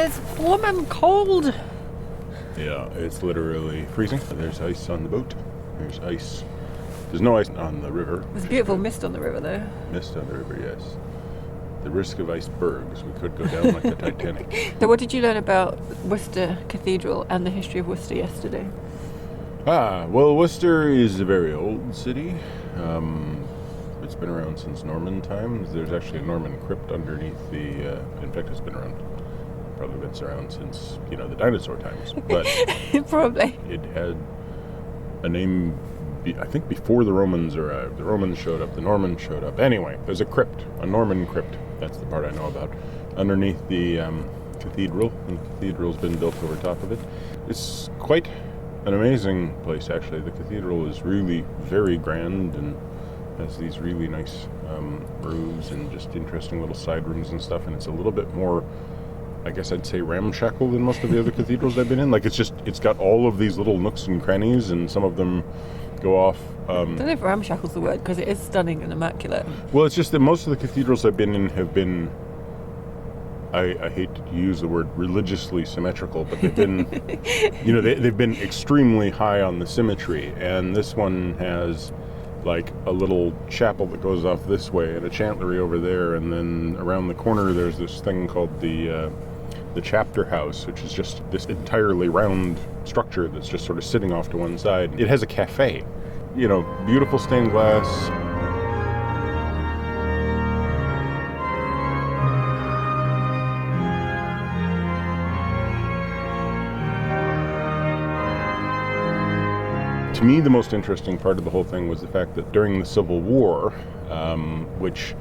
It's warm and cold. Yeah, it's literally freezing. There's ice on the boat. There's ice. There's no ice on the river. There's beautiful mist on the river, though. Mist on the river, yes. The risk of icebergs. We could go down like the Titanic. So what did you learn about Worcester Cathedral and the history of Worcester yesterday? Well, Worcester is a very old city. It's been around since Norman times. There's actually a Norman crypt underneath the... in fact, it's been around... Probably been around since, the dinosaur times. But Probably. it had a name, I think, before the Romans arrived. The Romans showed up, the Normans showed up. Anyway, there's a crypt, a Norman crypt. That's the part I know about. Underneath the cathedral, and the cathedral's been built over top of it. It's quite an amazing place, actually. The cathedral is really very grand and has these really nice roofs and just interesting little side rooms and stuff. And it's a little bit more, I guess I'd say, ramshackle than most of the other cathedrals I've been in. Like, it's got all of these little nooks and crannies, and some of them go off. I don't know if ramshackle's the word, because it is stunning and immaculate. Well, it's just that most of the cathedrals I've been in have been, I hate to use the word religiously symmetrical, but they've been, they've been extremely high on the symmetry, and this one has like a little chapel that goes off this way and a chantlery over there, and then around the corner there's this thing called the chapter house, which is just this entirely round structure that's just sort of sitting off to one side. It has a cafe, beautiful stained glass. To me, the most interesting part of the whole thing was the fact that during the Civil War, which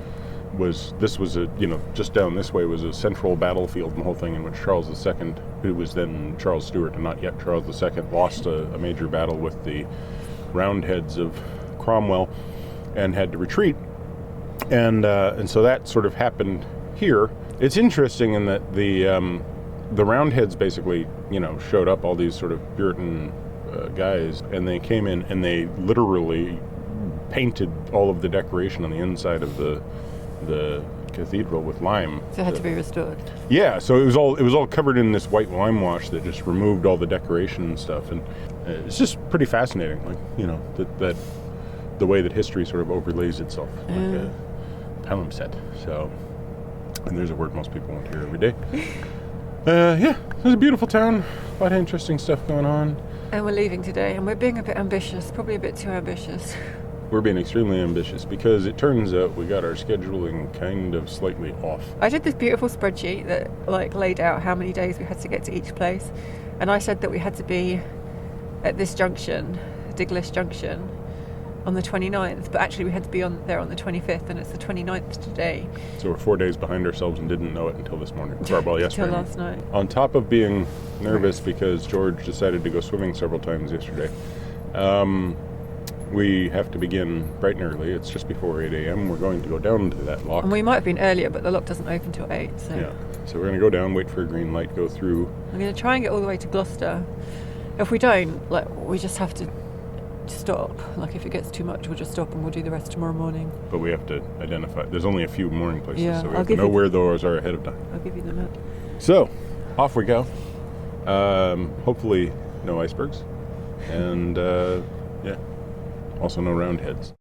was, just down this way was a central battlefield in the whole thing, in which Charles II, who was then Charles Stuart and not yet Charles II, lost a major battle with the Roundheads of Cromwell and had to retreat. And so that sort of happened here. It's interesting in that the Roundheads basically, showed up, all these sort of Puritan guys, and they came in and they literally painted all of the decoration on the inside of the cathedral with lime. So it had to be restored. Yeah, so it was all covered in this white lime wash that just removed all the decoration and stuff, and it's just pretty fascinating, like that the way that history sort of overlays itself like a palimpsest. So, and there's a word most people won't hear every day. Yeah, it's a beautiful town, a lot of interesting stuff going on. And we're leaving today, and we're being a bit ambitious, probably a bit too ambitious. We're being extremely ambitious because it turns out we got our scheduling kind of slightly off. I did this beautiful spreadsheet that laid out how many days we had to get to each place, and I said that we had to be at this junction, Diglis Junction, on the 29th, but actually we had to be there on the 25th, and it's the 29th today. So we're 4 days behind ourselves and didn't know it until this morning. Yesterday. Until last night. On top of being nervous because George decided to go swimming several times yesterday, we have to begin bright and early. It's just before 8 a.m. We're going to go down to that lock. And we might have been earlier, but the lock doesn't open till 8. So. Yeah. So we're going to go down, wait for a green light, go through. I'm going to try and get all the way to Gloucester. If we don't, we just have to stop. If it gets too much, we'll just stop and we'll do the rest tomorrow morning. But we have to identify. There's only a few mooring places, yeah, so we have to know where those are ahead of time. I'll give you the map. So, off we go. Hopefully, no icebergs, and also no roundheads.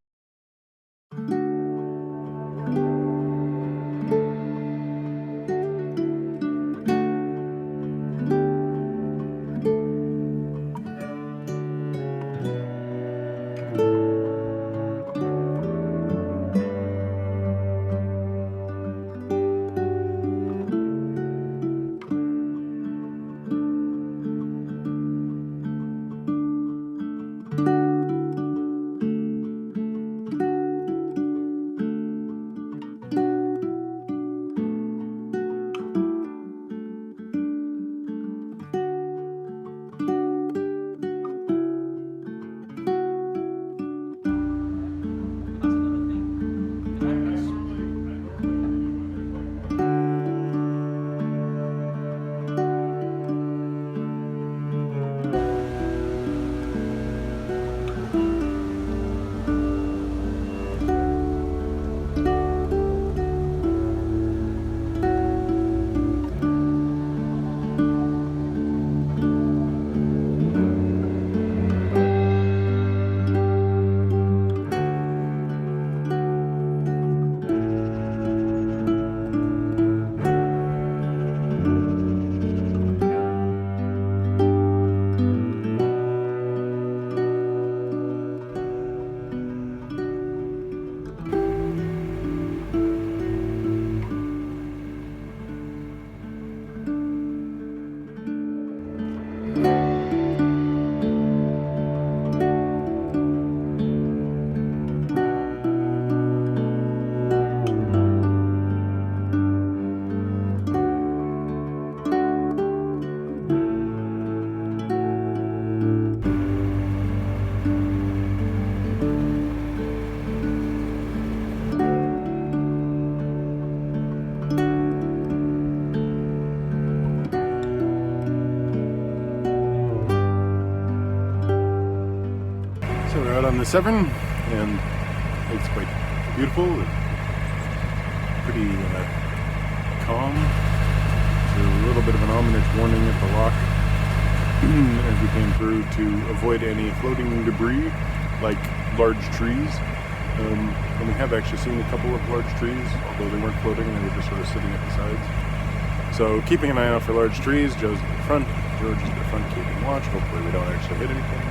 on the Severn, and it's quite beautiful and pretty calm. There's a little bit of an ominous warning at the lock as we came through to avoid any floating debris like large trees. And we have actually seen a couple of large trees, although they weren't floating, they were just sort of sitting at the sides. So keeping an eye out for large trees. Joe's at the front, George is at the front keeping watch. Hopefully we don't actually hit anything.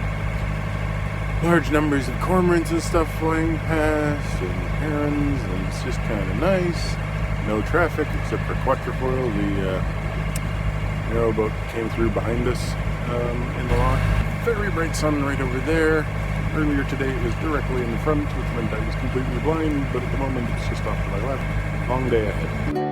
Large numbers of cormorants and stuff flying past, and herons, and it's just kind of nice. No traffic except for quatrefoil. The narrowboat came through behind us in the lock. Very bright sun right over there. Earlier today it was directly in the front, which meant I was completely blind, but at the moment it's just off to my left. Long day ahead.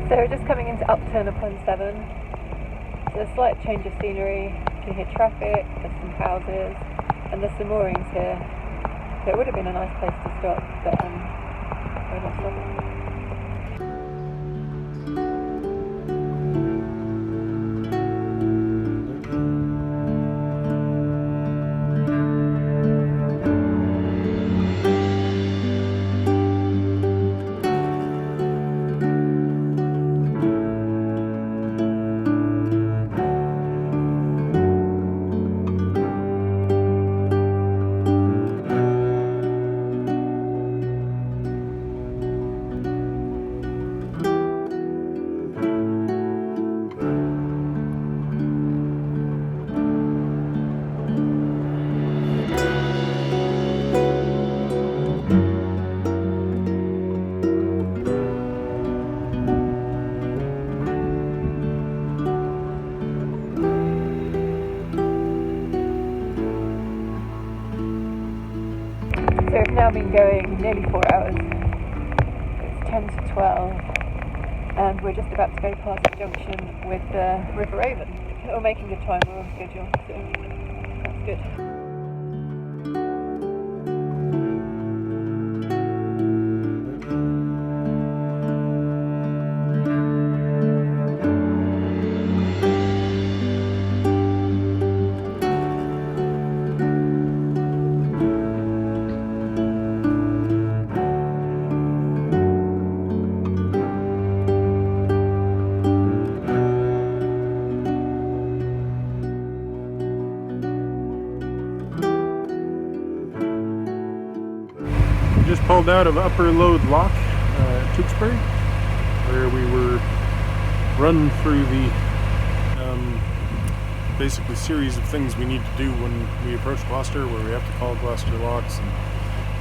So we're just coming into Upton upon Severn. So a slight change of scenery. You can hear traffic, there's some houses, and there's some moorings here. So it would have been a nice place to stop, but we're not stopping. So we've now been going nearly 4 hours. It's 10 to 12, and we're just about to go past the junction with the River Severn. We're making good time, we're on schedule, so that's good. Just pulled out of Upper Lode Lock at Tewkesbury, where we were run through the basically series of things we need to do when we approach Gloucester, where we have to call Gloucester locks and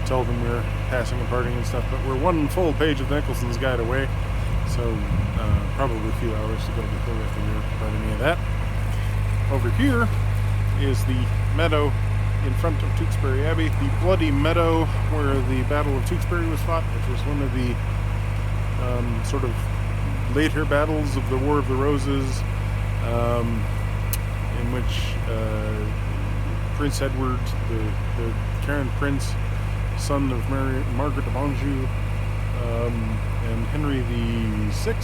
tell them we're passing and parting and stuff. But we're one full page of Nicholson's Guide away, so probably a few hours to go before we have to worry about any of that. Over here is the meadow in front of Tewkesbury Abbey, the bloody meadow where the Battle of Tewkesbury was fought, which was one of the sort of later battles of the War of the Roses, in which Prince Edward, the Crown Prince, son of Margaret of Anjou, and Henry VI.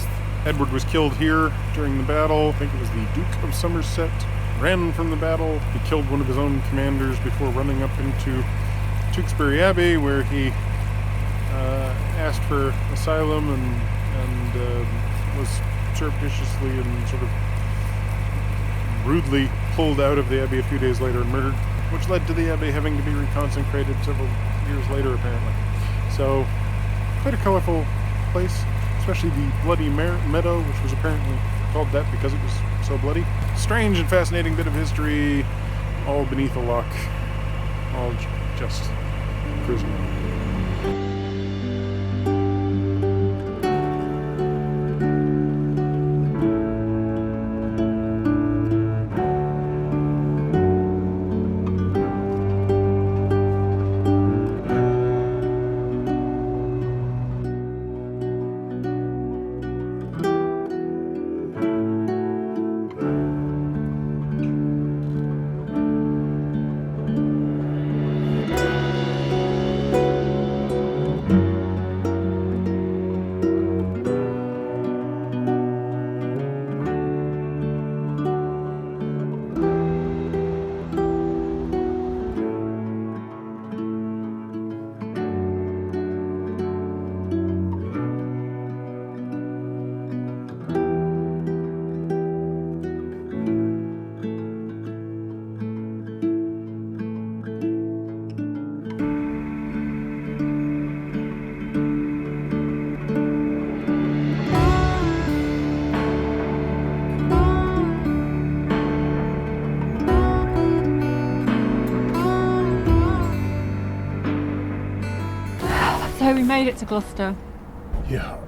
Edward was killed here during the battle. I think it was the Duke of Somerset ran from the battle. He killed one of his own commanders before running up into Tewkesbury Abbey, where he asked for asylum and was surreptitiously and sort of rudely pulled out of the abbey a few days later and murdered, which led to the abbey having to be reconsecrated several years later, apparently. So, quite a colorful place, especially the Bloody Meadow, which was apparently called that because it was so bloody. Strange and fascinating bit of history, all beneath a lock, all just cruising along. made it to Gloucester. Yeah.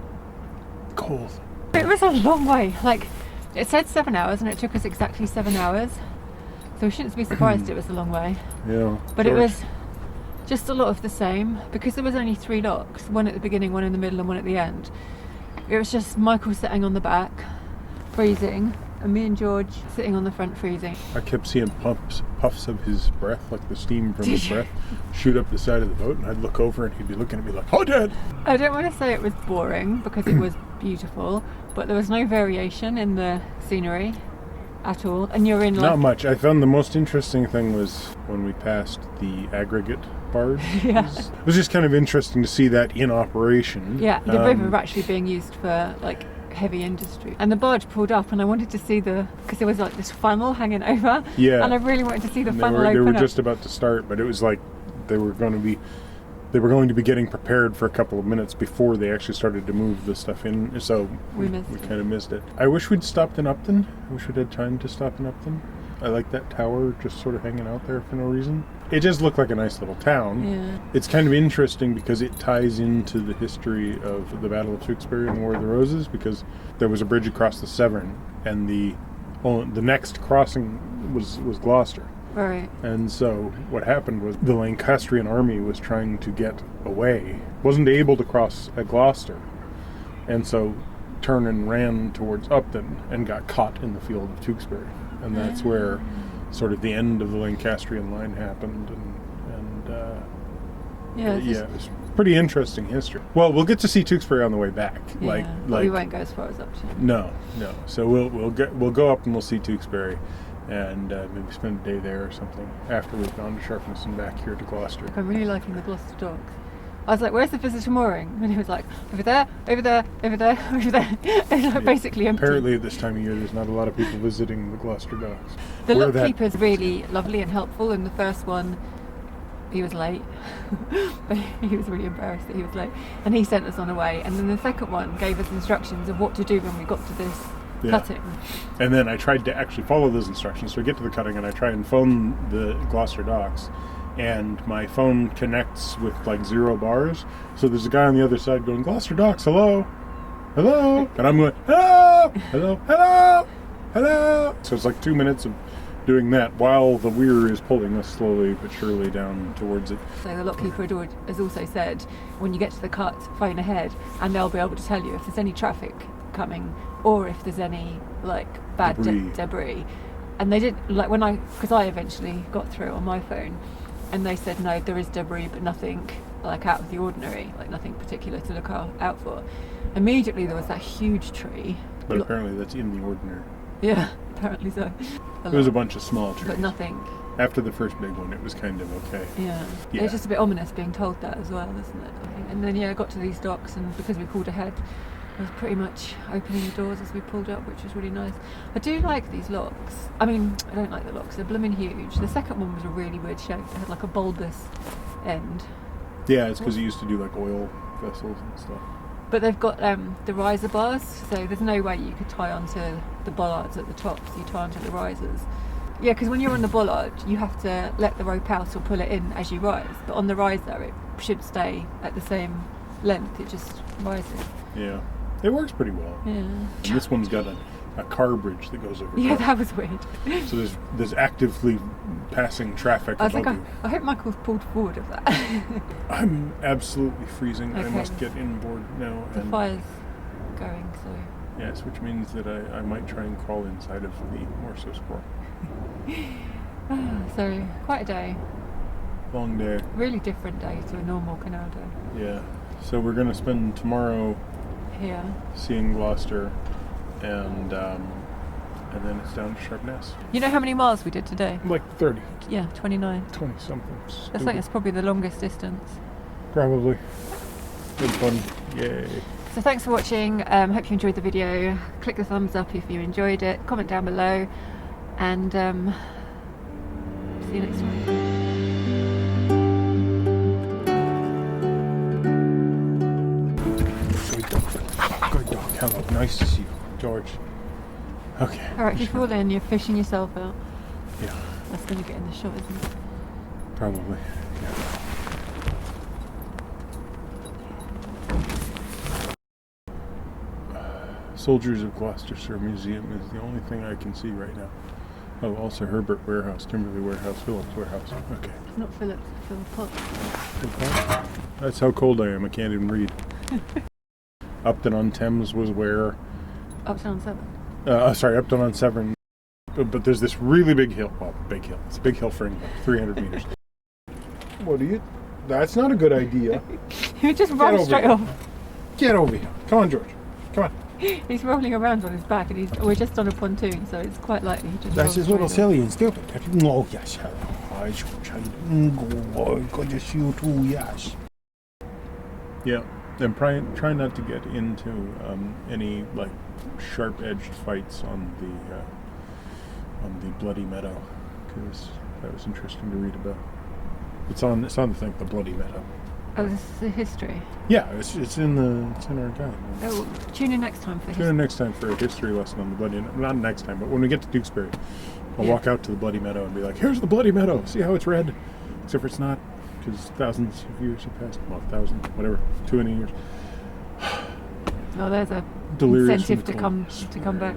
Cold. It was a long way. Like, it said 7 hours and it took us exactly 7 hours. So we shouldn't be surprised it was a long way. Yeah. But it was just a lot of the same, because there was only 3 docks, one at the beginning, one in the middle and one at the end. It was just Michael sitting on the back, freezing, and me and George sitting on the front, freezing. I kept seeing puffs of his breath, like the steam from his breath, shoot up the side of the boat, and I'd look over and he'd be looking at me like, "Oh, Dad!" I don't want to say it was boring, because it was beautiful, but there was no variation in the scenery at all. And you're in like... Not much. I found the most interesting thing was when we passed the aggregate barge. Yeah. It was just kind of interesting to see that in operation. Yeah, the river actually being used for like heavy industry. And the barge pulled up and I wanted to see because there was like this funnel hanging over. Yeah. And I really wanted to see the And funnel they were open up. just about to start, but it was like they were going to be getting prepared for a couple of minutes before they actually started to move the stuff in, so we kind of missed it. I wish we'd stopped in Upton. I wish we'd had time to stop in Upton. I like that tower just sort of hanging out there for no reason. It just looked like a nice little town. Yeah. It's kind of interesting because it ties into the history of the Battle of Tewkesbury and the War of the Roses, because there was a bridge across the Severn, and the next crossing was Gloucester. Right. And so what happened was the Lancastrian army was trying to get away, wasn't able to cross at Gloucester, and so turned and ran towards Upton and got caught in the field of Tewkesbury. And that's where sort of the end of the Lancastrian line happened. Yeah, it was pretty interesting history. Well, we'll get to see Tewkesbury on the way back. Yeah, but we won't go as far as Upton. No. So we'll go up and we'll see Tewkesbury, and maybe spend a day there or something after we've gone to Sharpness and back here to Gloucester. I'm really liking the Gloucester Docks. I was like, "Where's the visitor mooring?" And he was like, "Over there, over there, over there, over there." It's like basically empty. Apparently, at this time of year, there's not a lot of people visiting the Gloucester Docks. The lockkeeper's really lovely and helpful. In the first one, he was late, but he was really embarrassed that he was late, and he sent us on our way. And then the second one gave us instructions of what to do when we got to this cutting. And then I tried to actually follow those instructions. So I get to the cutting, and I try and phone the Gloucester Docks. And my phone connects with like 0 bars. So there's a guy on the other side going, "Gloucester Docks, hello, hello," and I'm going, "Hello, hello, hello, hello." So it's like 2 minutes of doing that while the weir is pulling us slowly but surely down towards it. So the lockkeeper has also said, when you get to the cut, phone ahead, and they'll be able to tell you if there's any traffic coming or if there's any like bad debris. And they did, like because I eventually got through on my phone. And they said, no, there is debris, but nothing like out of the ordinary, like nothing particular to look out for. Immediately there was that huge tree. But apparently that's in the ordinary. Yeah, apparently so. There was a bunch of small trees. But nothing. After the first big one, it was kind of okay. Yeah. It was just a bit ominous being told that as well, isn't it? I think. And then, I got to these docks, and because we pulled ahead, I was pretty much opening the doors as we pulled up, which was really nice. I do like these locks. I mean, I don't like the locks. They're blooming huge. The second one was a really weird shape. It had like a bulbous end. Yeah, it's because you used to do like oil vessels and stuff. But they've got the riser bars, so there's no way you could tie onto the bollards at the top, so you tie onto the risers. Yeah, because when you're on the bollard, you have to let the rope out or pull it in as you rise. But on the riser, it should stay at the same length. It just rises. Yeah. It works pretty well. Yeah. And this one's got a car bridge that goes over. Yeah, that was weird. So there's actively passing traffic I was above like, you. I hope Michael's pulled forward of that. I'm absolutely freezing. Okay. I must get inboard now. The fire's going, so... Yes, which means that I might try and crawl inside of the Morso squirrel. So, quite a day. Long day. Really different day to a normal canal day. Yeah. So we're going to spend tomorrow here seeing Gloucester, and then it's down to Sharpness. You know how many miles we did today? Like 30. Yeah, 29. 20 something. I think it's probably the longest distance. Probably. Good fun. Yay. So thanks for watching. Hope you enjoyed the video. Click the thumbs up if you enjoyed it. Comment down below, and see you next time. Good dog. Hello. Nice to see you, George. Okay. Alright, if you fall in, you're fishing yourself out. Yeah. That's going to get in the shot, isn't it? Probably. Yeah. Soldiers of Gloucester Museum is the only thing I can see right now. Oh, also Herbert Warehouse, Timberley Warehouse, Phillips Warehouse. Okay. Not Phillips, Philpott. That's how cold I am. I can't even read. Upton-on-Thames was where? Upton-on-Severn. Sorry, Upton-on-Severn. But there's this really big hill. Well, big hill. It's a big hill for England. 300 meters. What do you... That's not a good idea. He just runs straight off. Get over here. Come on, George. Come on. He's rolling around on his back, and we're just on a pontoon, so it's quite likely he just. That's rolls just a little straight silly and stupid. Oh, yes. Hi, George. How you doing? Oh, God, yes, you too, yes. Yeah, and try not to get into any like sharp-edged fights on the Bloody Meadow, because that was interesting to read about. It's on the thing, the Bloody Meadow. Oh, this is the history. Yeah, it's in our guide. Oh, tune in next time for Tune in next time for a history lesson on the Bloody. Not next time, but when we get to Tewkesbury, I'll walk out to the Bloody Meadow and be like, "Here's the Bloody Meadow. See how it's red?" Except for it's not, because thousands of years have passed. Well, whatever, too many years. Oh, there's a Delirious incentive to come back.